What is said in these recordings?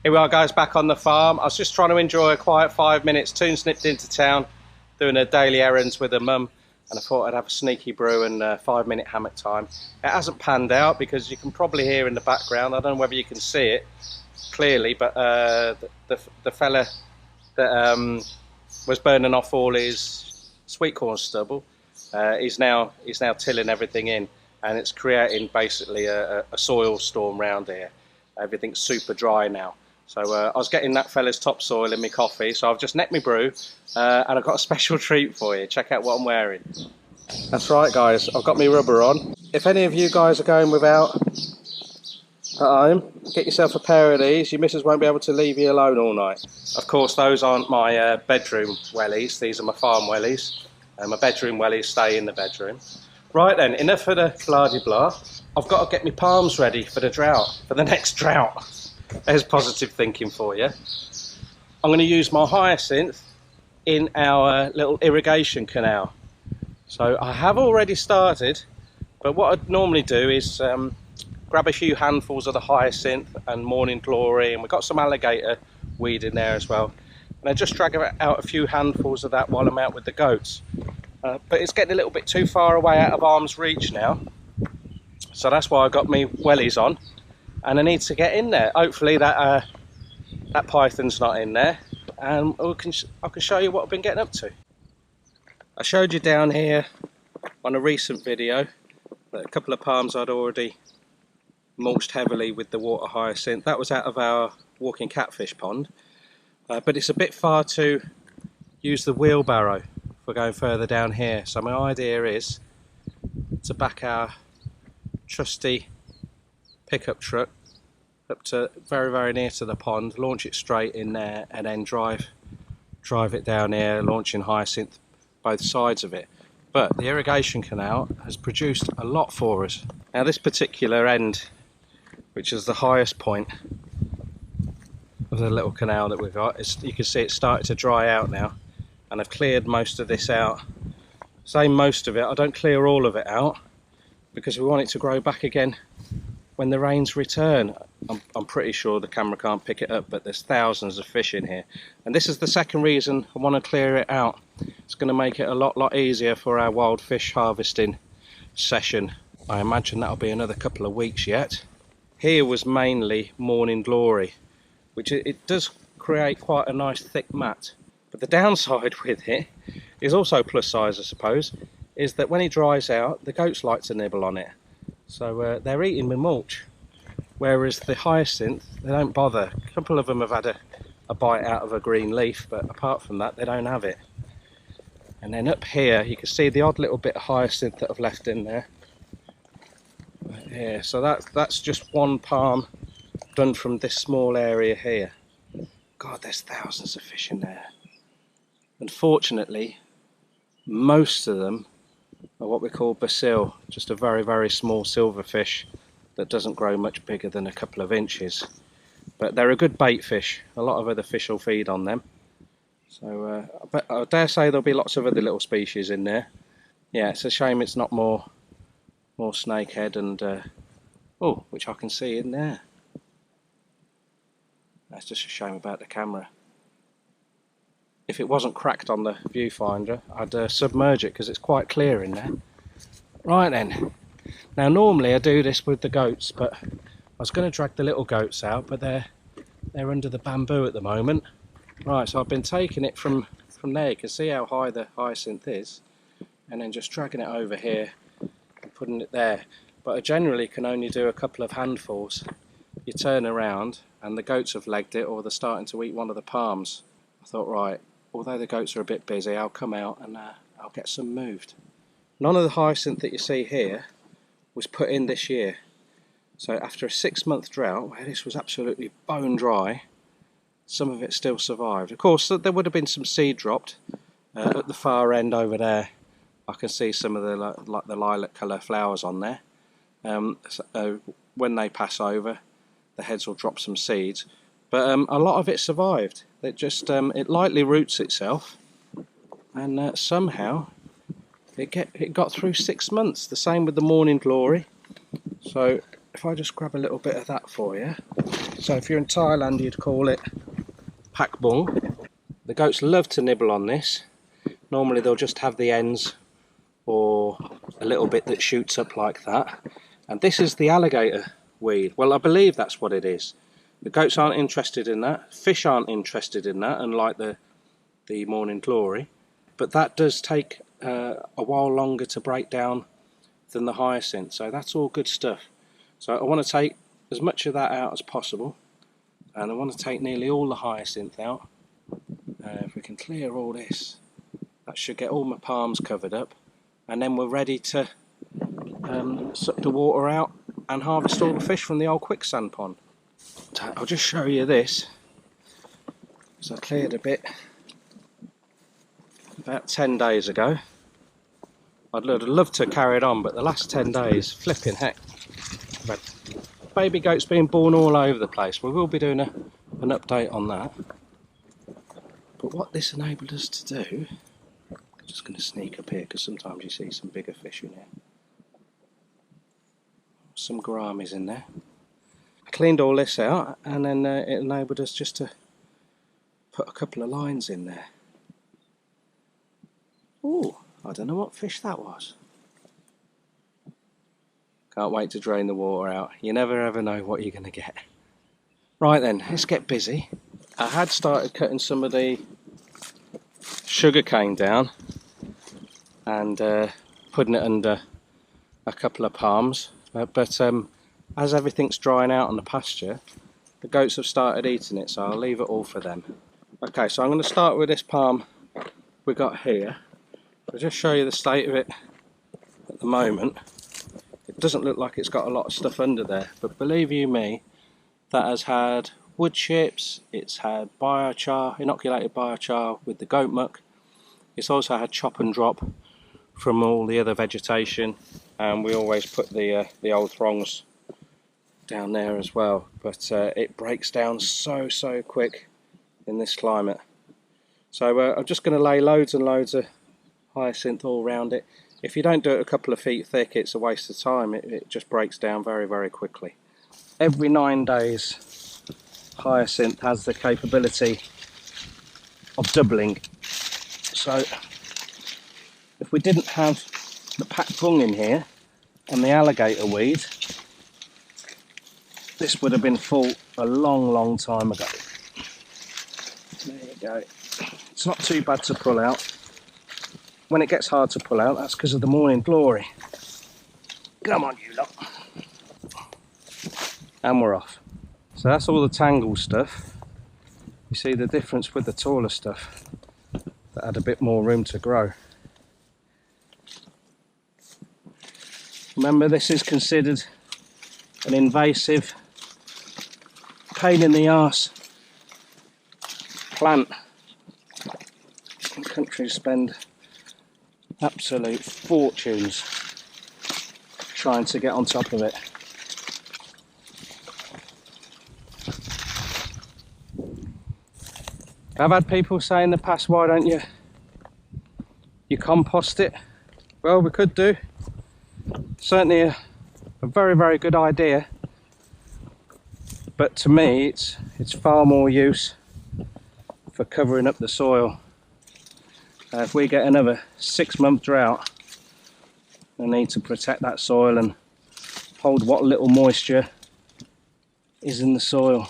Here we are, guys, back on the farm. I was just trying to enjoy a quiet 5 minutes. Toon's nipped into town doing her daily errands with her mum, and I thought I'd have a sneaky brew and 5-minute hammock time. It hasn't panned out because you can probably hear in the background, I don't know whether you can see it clearly, but the fella that was burning off all his sweet corn stubble, he's now tilling everything in, and it's creating basically a soil storm round here. Everything's super dry now. So I was getting that fella's topsoil in my coffee, so I've just necked my brew, and I've got a special treat for you. Check out what I'm wearing. That's right, guys, I've got my rubber on. If any of you guys are going without at home, get yourself a pair of these. Your missus won't be able to leave you alone all night. Of course, those aren't my bedroom wellies. These are my farm wellies. My bedroom wellies stay in the bedroom. Right then, enough of the blah-de-blah. I've got to get my palms ready for the drought, for the next drought. There's positive thinking for you. I'm going to use my hyacinth in our little irrigation canal. So I have already started, but what I'd normally do is grab a few handfuls of the hyacinth and morning glory, and we've got some alligator weed in there as well. And I just drag out a few handfuls of that while I'm out with the goats. But it's getting a little bit too far away out of arm's reach now. So that's why I got my wellies on. And I need to get in there. Hopefully that python's not in there, and I can show you what I've been getting up to. I showed you down here on a recent video that a couple of palms I'd already mulched heavily with the water hyacinth. That was out of our walking catfish pond, but it's a bit far to use the wheelbarrow for going further down here. So my idea is to back our trusty pickup truck up to very near to the pond, launch it straight in there, and then drive it down here, launching hyacinth both sides of it. But the irrigation canal has produced a lot for us. Now this particular end, which is the highest point of the little canal that we've got, you can see it's started to dry out now, and I've cleared most of this out. Say most of it, I don't clear all of it out because we want it to grow back again when the rains return. I'm pretty sure the camera can't pick it up, but there's thousands of fish in here, and this is the second reason I want to clear it out. It's going to make it a lot easier for our wild fish harvesting session. I imagine that'll be another couple of weeks yet. Here was mainly morning glory, which it does create quite a nice thick mat, but the downside with it is also plus size, I suppose, is that when it dries out, the goats like to nibble on it. So they're eating the mulch, whereas the hyacinth, they don't bother. A couple of them have had a bite out of a green leaf, but apart from that, they don't have it. And then up here, you can see the odd little bit of hyacinth that I've left in there. Right here. So that's just one palm done from this small area here. God, there's thousands of fish in there. Unfortunately, most of them are what we call basil, just a very small silverfish that doesn't grow much bigger than a couple of inches. But they're a good bait fish. A lot of other fish will feed on them. So but I dare say there'll be lots of other little species in there. Yeah, it's a shame it's not more snakehead and oh, which I can see in there. That's just a shame about the camera. If it wasn't cracked on the viewfinder, I'd submerge it because it's quite clear in there. Right then, now normally I do this with the goats, but I was going to drag the little goats out, but they're under the bamboo at the moment. Right, so I've been taking it from there. You can see how high the hyacinth is, and then just dragging it over here and putting it there. But I generally can only do a couple of handfuls. You turn around and the goats have legged it, or they're starting to eat one of the palms. I thought, right, although the goats are a bit busy, I'll come out and I'll get some moved. None of the hyacinth that you see here was put in this year. So after a 6-month drought, where this was absolutely bone dry, some of it still survived. Of course, there would have been some seed dropped at the far end over there. I can see some of the lilac colour flowers on there. When they pass over, the heads will drop some seeds. But a lot of it survived. It just it lightly roots itself, and somehow it got through 6 months. The same with the morning glory. So if I just grab a little bit of that for you. So if you're in Thailand, you'd call it pak bung. The goats love to nibble on this. Normally they'll just have the ends or a little bit that shoots up like that. And this is the alligator weed. Well, I believe that's what it is. The goats aren't interested in that. Fish aren't interested in that, unlike the morning glory. But that does take a while longer to break down than the hyacinth. So that's all good stuff. So I want to take as much of that out as possible. And I want to take nearly all the hyacinth out. If we can clear all this, that should get all my palms covered up. And then we're ready to suck the water out and harvest all the fish from the old quicksand pond. So I'll just show you this. So I cleared a bit about 10 days ago. I'd love to carry it on, but the last 10 days, flipping heck, but baby goats being born all over the place. We will be doing an update on that. But what this enabled us to do, I'm just going to sneak up here because sometimes you see some bigger fish in here. Some gouramis in there. I cleaned all this out, and then it enabled us just to put a couple of lines in there. Oh, I don't know what fish that was. Can't wait to drain the water out. You never ever know what you're going to get. Right then, let's get busy. I had started cutting some of the sugarcane down and putting it under a couple of palms, but as everything's drying out on the pasture, the goats have started eating it, so I'll leave it all for them. Okay, so I'm going to start with this palm we got here. I'll just show you the state of it at the moment. It doesn't look like it's got a lot of stuff under there, but believe you me, that has had wood chips, it's had biochar, inoculated biochar with the goat muck. It's also had chop and drop from all the other vegetation, and we always put the old throngs down there as well. But it breaks down so quick in this climate. So I'm just going to lay loads and loads of hyacinth all around it. If you don't do it a couple of feet thick, it's a waste of time. It just breaks down very quickly. Every 9 days, hyacinth has the capability of doubling. So if we didn't have the pak bung in here and the alligator weed, this would have been full a long time ago. There you go. It's not too bad to pull out. When it gets hard to pull out, that's because of the morning glory. Come on, you lot. And we're off. So that's all the tangled stuff. You see the difference with the taller stuff that had a bit more room to grow. Remember, this is considered an invasive, pain in the arse plant. Countries spend absolute fortunes trying to get on top of it. I've had people say in the past, why don't you compost it? Well, we could do. Certainly a very good idea, but to me it's far more use for covering up the soil. If we get another 6-month drought, I need to protect that soil and hold what little moisture is in the soil.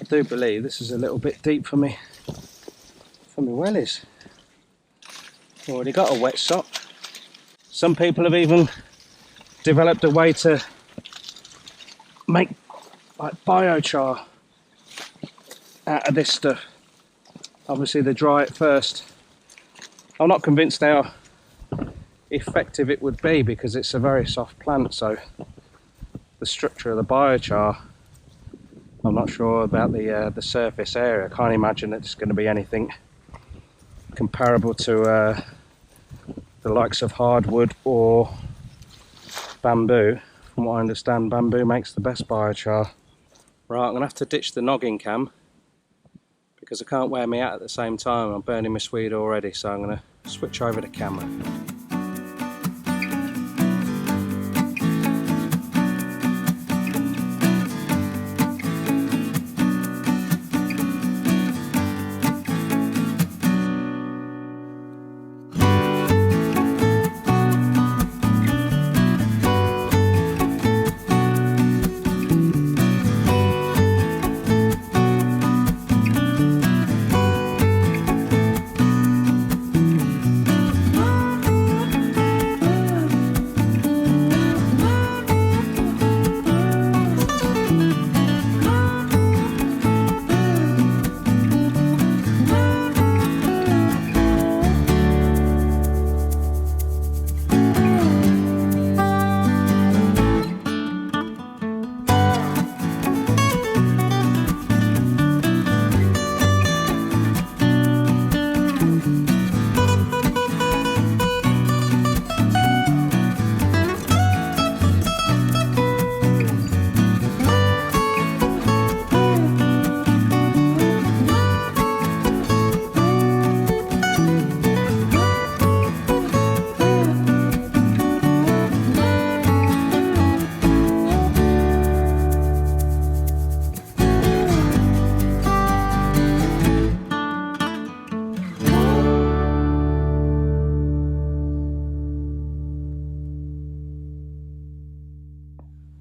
I do believe this is a little bit deep for me wellies. Already got a wet sock. Some people have even developed a way to make like biochar out of this stuff. Obviously they dry it first. I'm not convinced how effective it would be because it's a very soft plant, so the structure of the biochar, I'm not sure about the surface area. I can't imagine it's going to be anything comparable to the likes of hardwood or bamboo. From what I understand, bamboo makes the best biochar. Right, I'm going to have to ditch the noggin cam because I can't wear me out at the same time. I'm burning my swede already, so I'm going to switch over to camera.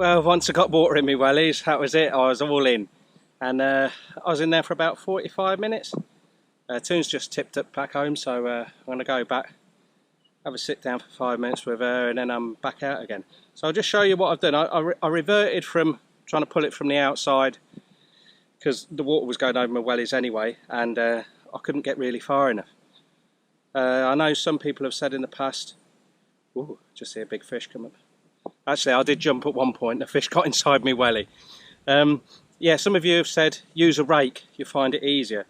Well, once I got water in my wellies, that was it. I was all in. And I was in there for about 45 minutes. Toon's just tipped up back home, so I'm going to go back, have a sit down for 5 minutes with her, and then I'm back out again. So I'll just show you what I've done. I reverted from trying to pull it from the outside because the water was going over my wellies anyway, and I couldn't get really far enough. I know some people have said in the past, ooh, just see a big fish come up. Actually, I did jump at one point, the fish got inside me welly. Yeah, some of you have said use a rake, you find it easier.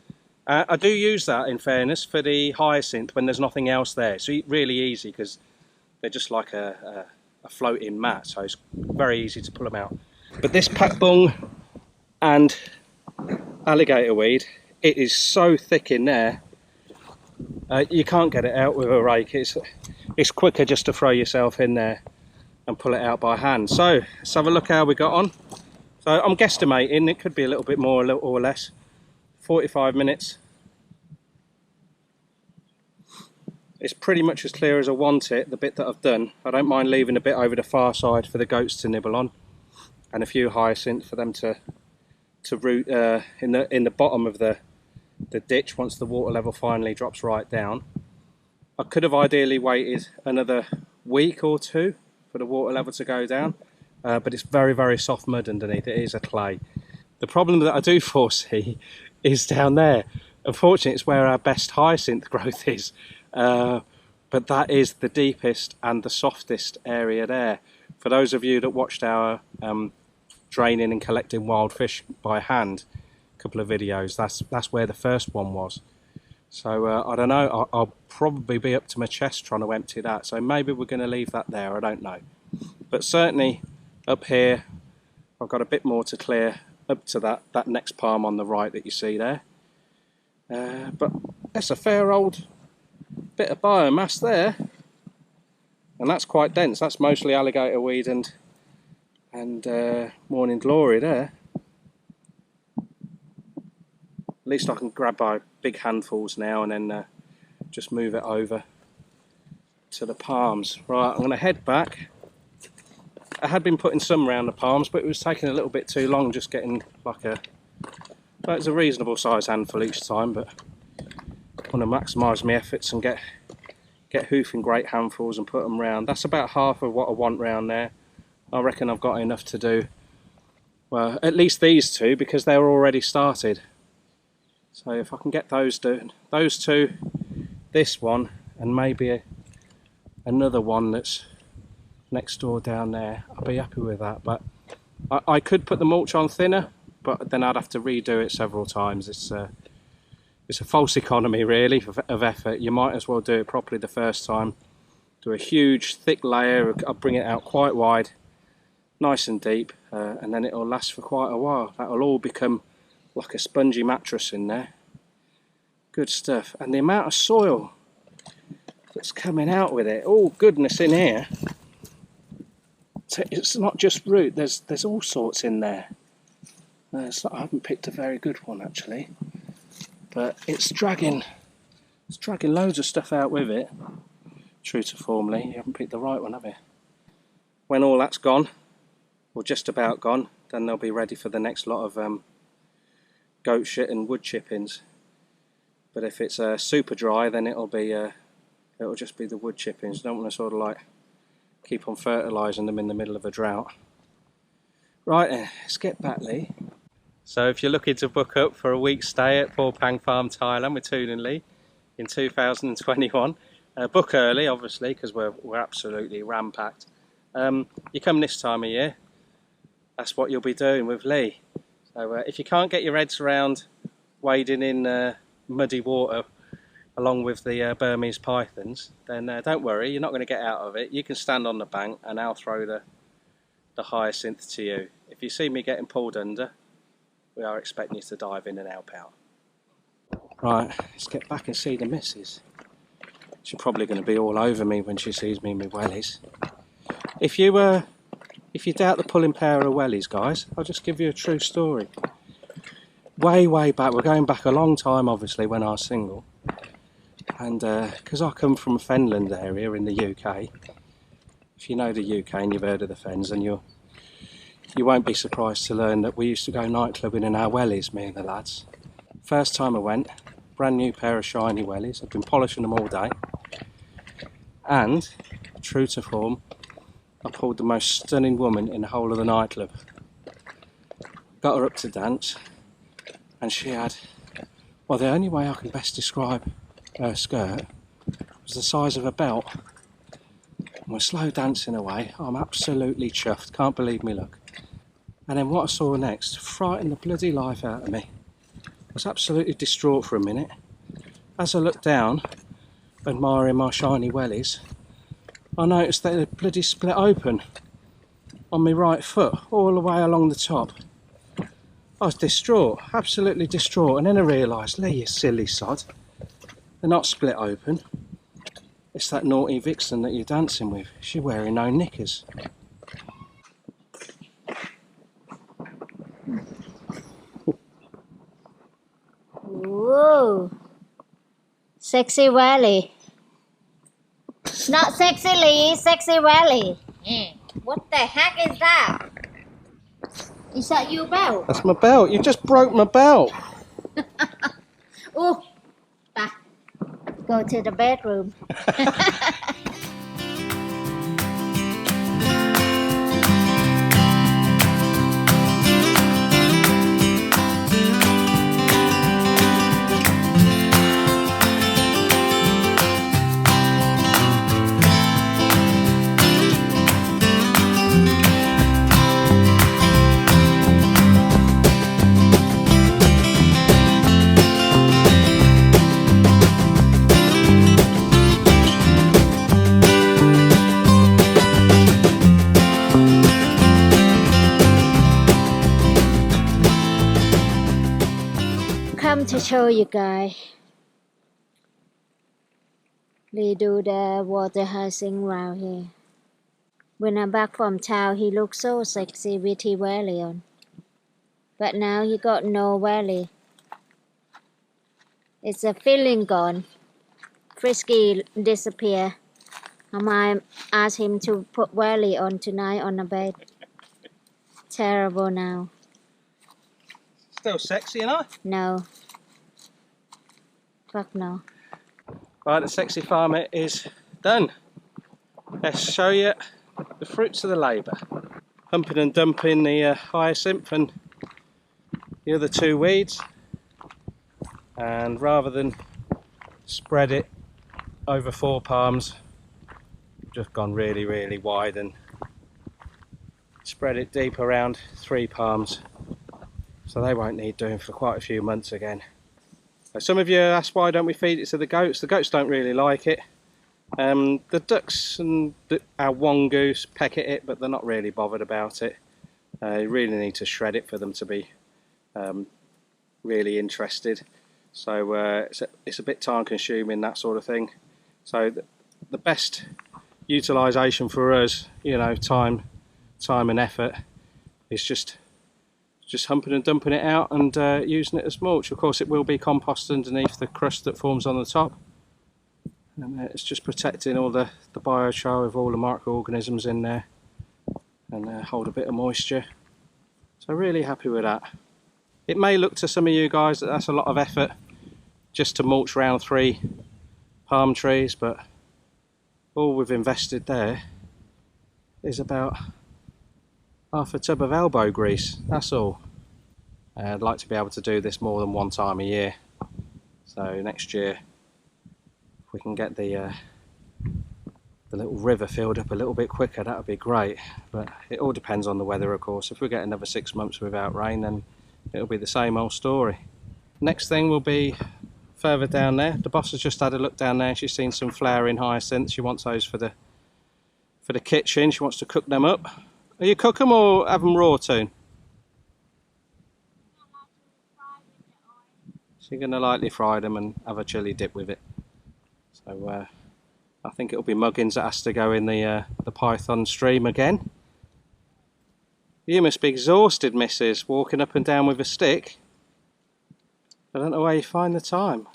I do use that, in fairness, for the hyacinth when there's nothing else there. So really easy because they're just like a floating mat, so it's very easy to pull them out. But this pat bung and alligator weed, it is so thick in there, you can't get it out with a rake. It's quicker just to throw yourself in there and pull it out by hand. So let's have a look how we got on. So I'm guesstimating it could be a little bit more, a little or less. 45 minutes. It's pretty much as clear as I want it, the bit that I've done. I don't mind leaving a bit over the far side for the goats to nibble on, and a few hyacinth for them to root in the bottom of the ditch once the water level finally drops right down. I could have ideally waited another week or two for the water level to go down, but it's very, very soft mud underneath. It is a clay. The problem that I do foresee is down there. Unfortunately, it's where our best hyacinth growth is, but that is the deepest and the softest area there. For those of you that watched our draining and collecting wild fish by hand a couple of videos, that's where the first one was. So I don't know, I'll probably be up to my chest trying to empty that, so maybe we're going to leave that there, I don't know. But certainly up here I've got a bit more to clear up to that next palm on the right that you see there. But that's a fair old bit of biomass there, and that's quite dense. That's mostly alligator weed and morning glory there. At least I can grab by big handfuls now and then just move it over to the palms. Right, I'm going to head back. I had been putting some around the palms, but it was taking a little bit too long, just getting like well, it's a reasonable size handful each time, but I want to maximise my efforts and get hoofing great handfuls and put them round. That's about half of what I want round there. I reckon I've got enough to do, well, at least these two, because they're already started. So if I can get those two, this one, and maybe another one that's next door down there, I'll be happy with that. But I could put the mulch on thinner, but then I'd have to redo it several times. It's a false economy really of effort. You might as well do it properly the first time. Do a huge thick layer, I'll bring it out quite wide, nice and deep, and then it'll last for quite a while. That'll all become like a spongy mattress in there. Good stuff. And the amount of soil that's coming out with it, all goodness in here. So it's not just root, there's all sorts in there. I haven't picked a very good one actually, but it's dragging loads of stuff out with it. True to formerly, you haven't picked the right one, have you? When all that's gone, or just about gone, then they'll be ready for the next lot of goat shit and wood chippings. But if it's super dry, then it'll just be the wood chippings. You don't want to sort of like keep on fertilising them in the middle of a drought. Right then, let's get back, Lee. So if you're looking to book up for a week's stay at Four Pang Farm, Thailand with Toon and Lee in 2021, book early obviously because we're absolutely ram-packed. You come this time of year, that's what you'll be doing with Lee. So if you can't get your heads around wading in muddy water along with the Burmese pythons, then don't worry, you're not going to get out of it. You can stand on the bank and I'll throw the hyacinth to you. If you see me getting pulled under, we are expecting you to dive in and help out. Right, let's get back and see the missus. She's probably going to be all over me when she sees me in my wellies. If you doubt the pulling power of wellies, guys, I'll just give you a true story. Way back, we're going back a long time obviously when I was single, and because I come from a fenland area in the UK, if you know the UK and you've heard of the fens, then you won't be surprised to learn that we used to go nightclubbing in our wellies, me and the lads. First time I went, brand new pair of shiny wellies. I've been polishing them all day. And, true to form, I pulled the most stunning woman in the whole of the nightclub. Got her up to dance, and she had, well, the only way I can best describe her skirt was the size of a belt. And we're slow dancing away. I'm absolutely chuffed, can't believe me luck. And then what I saw next frightened the bloody life out of me. I was absolutely distraught for a minute. As I looked down, admiring my shiny wellies, I noticed that it bloody split open on my right foot, all the way along the top. I was distraught, absolutely distraught, and then I realised, Lee, you silly sod, they're not split open. It's that naughty vixen that you're dancing with. She's wearing no knickers. Whoa, sexy welly. Not sexy Lee, sexy welly. What the heck is that? Is that your belt? That's my belt. You just broke my belt. Oh, go to the bedroom. Come to show you guys. We do the water hyacinth around here. When I'm back from town, he looks so sexy with his welly on. But now he got no welly. It's a feeling gone. Frisky disappear. I might ask him to put welly on tonight on the bed. Terrible now. Still sexy, enough? No. Fuck no. Right, the sexy farmer is done. Let's show you the fruits of the labour. Humping and dumping the hyacinth and the other two weeds. And rather than spread it over 4 palms, just gone really, really wide and spread it deep around 3 palms. So they won't need doing for quite a few months again. Some of you ask why don't we feed it to the goats. The goats don't really like it. The ducks and our wongoose peck at it, but they're not really bothered about it. You really need to shred it for them to be really interested. So it's a bit time consuming, that sort of thing. So the best utilisation for us, you know, time and effort, is just humping and dumping it out and using it as mulch. Of course, it will be compost underneath the crust that forms on the top. And it's just protecting all the biochar with all the microorganisms in there and hold a bit of moisture. So really happy with that. It may look to some of you guys that that's a lot of effort just to mulch around 3 palm trees, but all we've invested there is about half a tub of elbow grease, that's all. I'd like to be able to do this more than 1 time a year. So next year, if we can get the little river filled up a little bit quicker, that would be great. But it all depends on the weather, of course. If we get another 6 months without rain, then it'll be the same old story. Next thing will be further down there. The boss has just had a look down there. She's seen some flowering hyacinths. She wants those for the kitchen. She wants to cook them up. Are you cook them or have them raw, Toon? She's going to lightly fry them and have a chilli dip with it. So I think it'll be muggins that has to go in the python stream again. You must be exhausted, missus, walking up and down with a stick. I don't know where you find the time.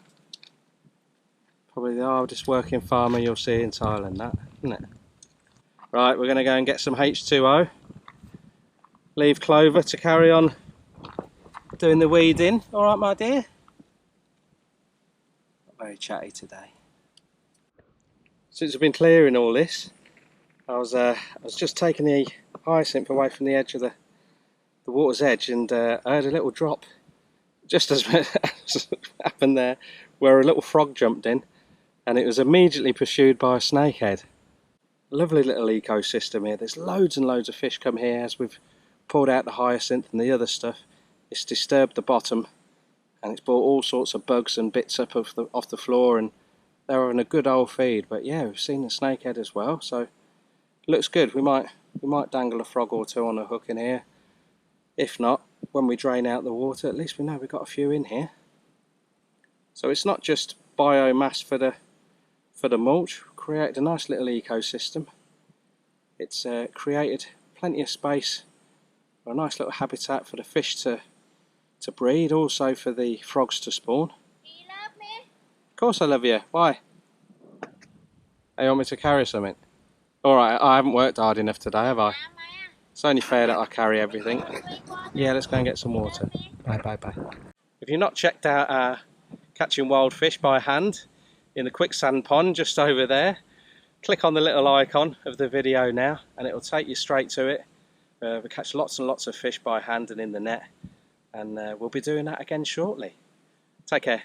Probably the hardest working farmer you'll see in Thailand, that, isn't it? Right, we're going to go and get some H2O. leave Clover to carry on doing the weeding. All right, my dear? Not very chatty today. Since I've been clearing all this, I was just taking the hyacinth away from the edge of the water's edge, and I heard a little drop, just as happened there, where a little frog jumped in, and it was immediately pursued by a snakehead. Lovely little ecosystem here. There's loads and loads of fish come here as we've pulled out the hyacinth and the other stuff. It's disturbed the bottom, and it's brought all sorts of bugs and bits up off the floor, and they're having a good old feed. But yeah, we've seen the snakehead as well, so looks good. We might dangle a frog or two on a hook in here. If not, when we drain out the water, at least we know we've got a few in here. So it's not just biomass for the mulch. We've created a nice little ecosystem. It's created plenty of space for a nice little habitat for the fish to breed, also for the frogs to spawn. Do you love me? Of course I love you. Why? Hey, you want me to carry something? Alright, I haven't worked hard enough today, have I? It's only fair that I carry everything. Yeah, let's go and get some water. Bye, bye, bye. If you've not checked out our catching wild fish by hand in the quicksand pond just over there, click on the little icon of the video now and it will take you straight to it. We catch lots and lots of fish by hand and in the net, and we'll be doing that again shortly. Take care.